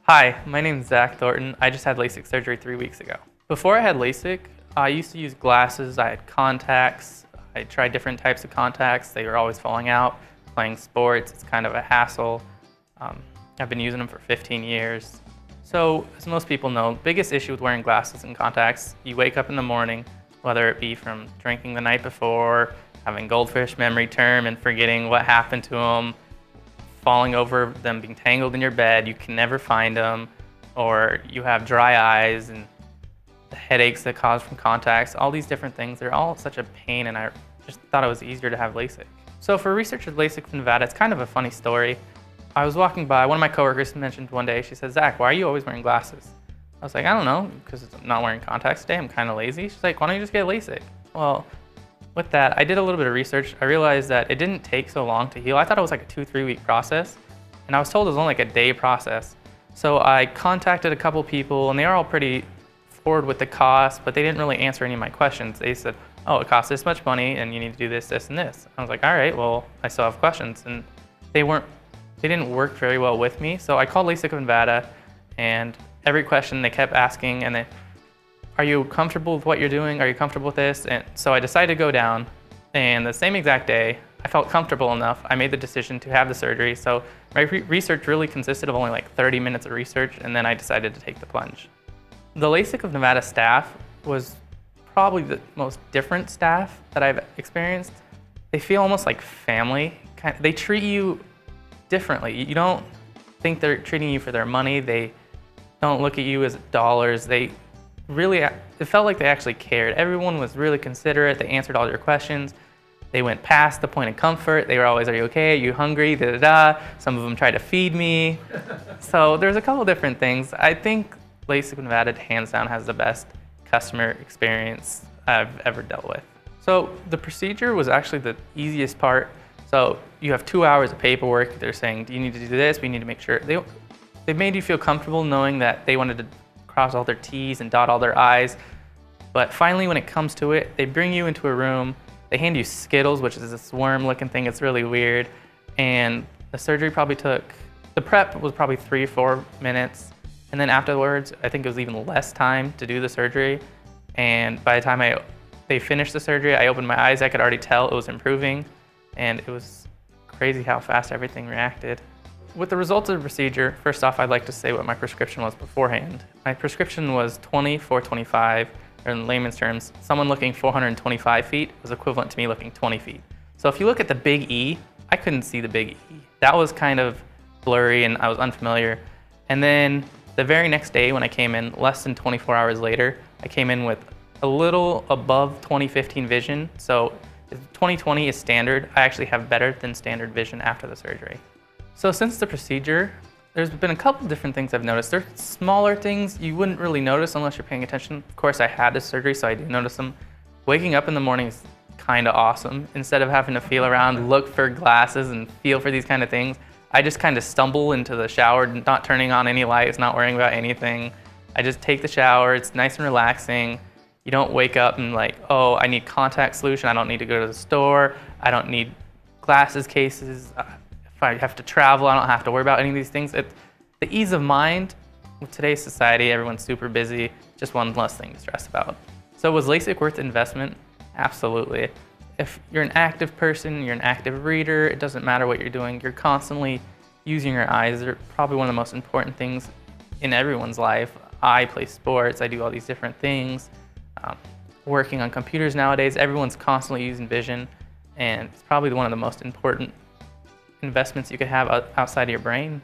Hi, my name is Zack Thornton. I just had LASIK surgery 3 weeks ago. Before I had LASIK, I used to use glasses, I had contacts, I tried different types of contacts. They were always falling out. Playing sports, it's kind of a hassle. I've been using them for 15 years. So, as most people know, the biggest issue with wearing glasses and contacts, you wake up in the morning, whether it be from drinking the night before, having goldfish memory term and forgetting what happened to them, falling over, them being tangled in your bed, you can never find them, or you have dry eyes and the headaches that cause from contacts, all these different things, they're all such a pain, and I just thought it was easier to have LASIK. So for research at LASIK of Nevada, it's kind of a funny story. I was walking by, one of my coworkers mentioned one day, she said, "Zach, why are you always wearing glasses?" I was like, "I don't know, because I'm not wearing contacts today, I'm kind of lazy." She's like, "Why don't you just get LASIK?" Well, with that, I did a little bit of research. I realized that it didn't take so long to heal. I thought it was like a 2-3 week process, and I was told it was only like a day process. So I contacted a couple people, and they were all pretty forward with the cost, but they didn't really answer any of my questions. They said, "Oh, it costs this much money, and you need to do this, this, and this." I was like, "All right, well, I still have questions," and they didn't work very well with me. So I called LASIK of Nevada, and every question they kept asking, and "Are you comfortable with what you're doing? Are you comfortable with this?" And so I decided to go down, and the same exact day, I felt comfortable enough. I made the decision to have the surgery. So my research really consisted of only like 30 minutes of research, and then I decided to take the plunge. The LASIK of Nevada staff was probably the most different staff that I've experienced. They feel almost like family. They treat you differently. You don't think they're treating you for their money. They don't look at you as dollars. It felt like they actually cared. Everyone was really considerate. They answered all your questions. They went past the point of comfort. They were always, "Are you okay? Are you hungry?" Da, da, da. Some of them tried to feed me. So there's a couple different things. I think LASIK of Nevada, hands down, has the best customer experience I've ever dealt with. So the procedure was actually the easiest part. So you have 2 hours of paperwork. They're saying, "Do you need to do this? We need to make sure." They made you feel comfortable knowing that they wanted to cross all their T's and dot all their I's. But finally, when it comes to it, they bring you into a room. They hand you Skittles, which is this worm-looking thing. It's really weird. And the surgery the prep was probably 3-4 minutes. And then afterwards, I think it was even less time to do the surgery. And by the time they finished the surgery, I opened my eyes. I could already tell it was improving. And it was crazy how fast everything reacted. With the results of the procedure, first off, I'd like to say what my prescription was beforehand. My prescription was 20/425, or in layman's terms, someone looking 425 feet was equivalent to me looking 20 feet. So if you look at the big E, I couldn't see the big E. That was kind of blurry and I was unfamiliar. And then the very next day when I came in, less than 24 hours later, I came in with a little above 20/15 vision. So if 20/20 is standard, I actually have better than standard vision after the surgery. So since the procedure, there's been a couple different things I've noticed. There's smaller things you wouldn't really notice unless you're paying attention. Of course, I had this surgery, so I do notice them. Waking up in the morning is kind of awesome. Instead of having to feel around, look for glasses, and feel for these kind of things, I just kind of stumble into the shower, not turning on any lights, not worrying about anything. I just take the shower. It's nice and relaxing. You don't wake up and like, "Oh, I need contact solution. I don't need to go to the store. I don't need glasses cases. If I have to travel, I don't have to worry about any of these things." The ease of mind with today's society, everyone's super busy, just one less thing to stress about. So was LASIK worth the investment? Absolutely. If you're an active person, you're an active reader, it doesn't matter what you're doing, you're constantly using your eyes. They're probably one of the most important things in everyone's life. I play sports, I do all these different things. Working on computers nowadays, everyone's constantly using vision, and it's probably one of the most important investments you could have outside of your brain.